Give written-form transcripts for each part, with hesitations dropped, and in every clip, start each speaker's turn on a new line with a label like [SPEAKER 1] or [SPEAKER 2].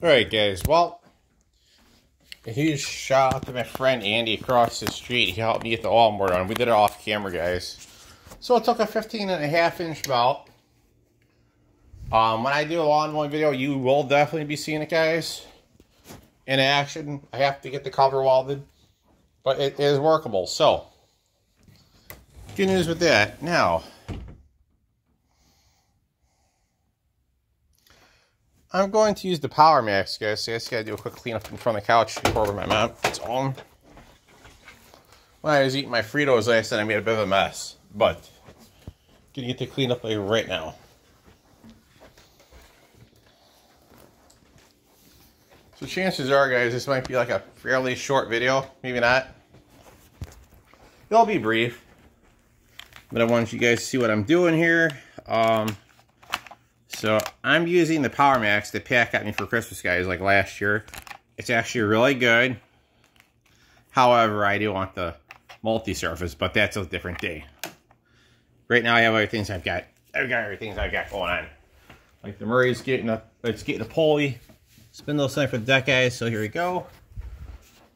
[SPEAKER 1] Alright guys, well, a huge shout out to my friend Andy across the street. He helped me get the lawnmower done. We did it off camera, guys. So it took a 15.5-inch belt. When I do a lawn mowing video, you will definitely be seeing it, guys, in action. I have to get the cover welded, but it is workable. So, good news with that. Now, I'm going to use the Power Max, guys. So I just gotta do a quick cleanup in front of the couch before my mom's home. When I was eating my Fritos last night, I made a bit of a mess, but gonna get to clean up like right now. So chances are, guys, this might be like a fairly short video. Maybe not. It'll be brief, but I want you guys to see what I'm doing here. So I'm using the Power Max that Pat got me for Christmas, guys, like last year. It's actually really good. However, I do want the multi-surface, but that's a different day. Right now I have other things I've got other things I've got going on. Like the Murray's getting a pulley spindle center for the deck, guys, so here we go.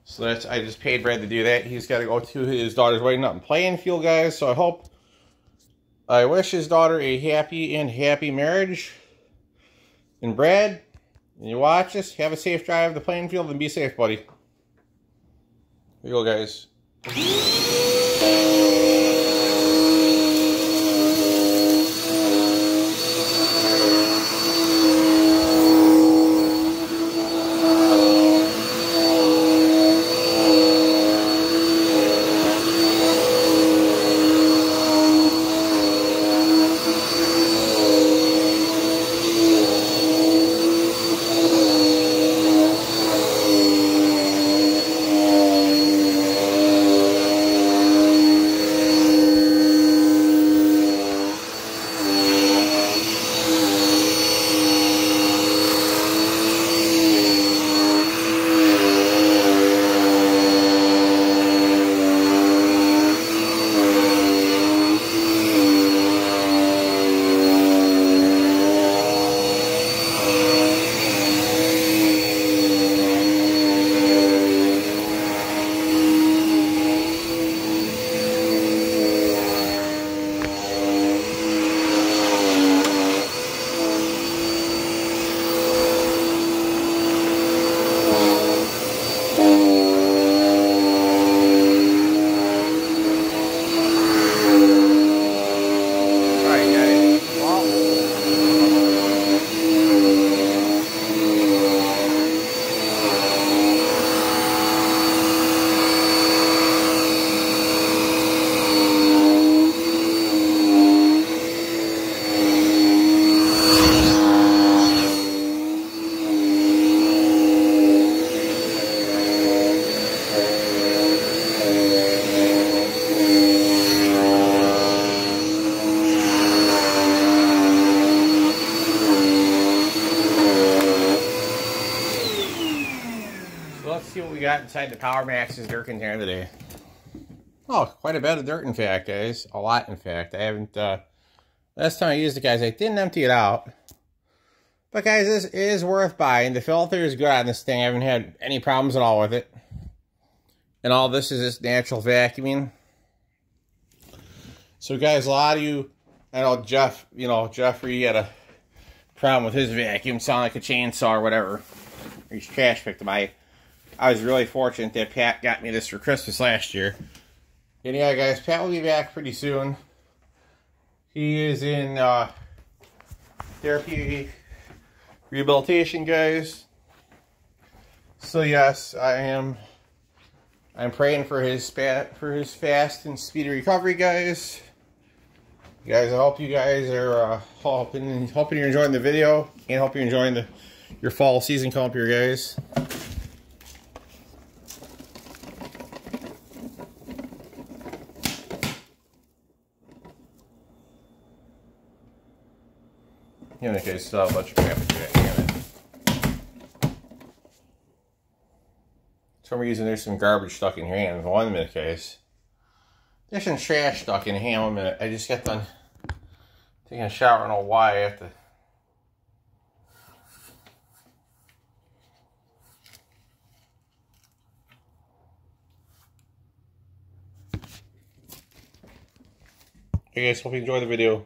[SPEAKER 1] So I just paid Brad to do that. He's got to go to his daughter's wedding up in Plainfield, guys, so I wish his daughter a happy marriage. And Brad, when you watch this, have a safe drive to Plainfield and be safe, buddy. Here you go, guys. Let's see what we got inside the Power Max's dirt container today. Oh, quite a bit of dirt, in fact, guys. A lot, in fact. I haven't, last time I used it, guys, I didn't empty it out. But, guys, this is worth buying. The filter is good on this thing. I haven't had any problems at all with it. And all this is just natural vacuuming. So, guys, a lot of you, I know Jeffrey had a problem with his vacuum. Sound like a chainsaw or whatever. He's trash picked him. I was really fortunate that Pat got me this for Christmas last year. And yeah, guys, Pat will be back pretty soon. He is in therapy rehabilitation, guys. So yes, I'm praying for his fast and speedy recovery, guys. Guys, I hope you guys are hoping you're enjoying the video, and hope you're enjoying your fall season coming up here, guys. In any case, a bunch of crap in it. For some reason, there's some garbage stuck in your hand. 1 minute, case. There's some trash stuck in your hand. 1 minute. I just got done taking a shower. I don't know why I have to. Hey guys, hope you enjoy the video.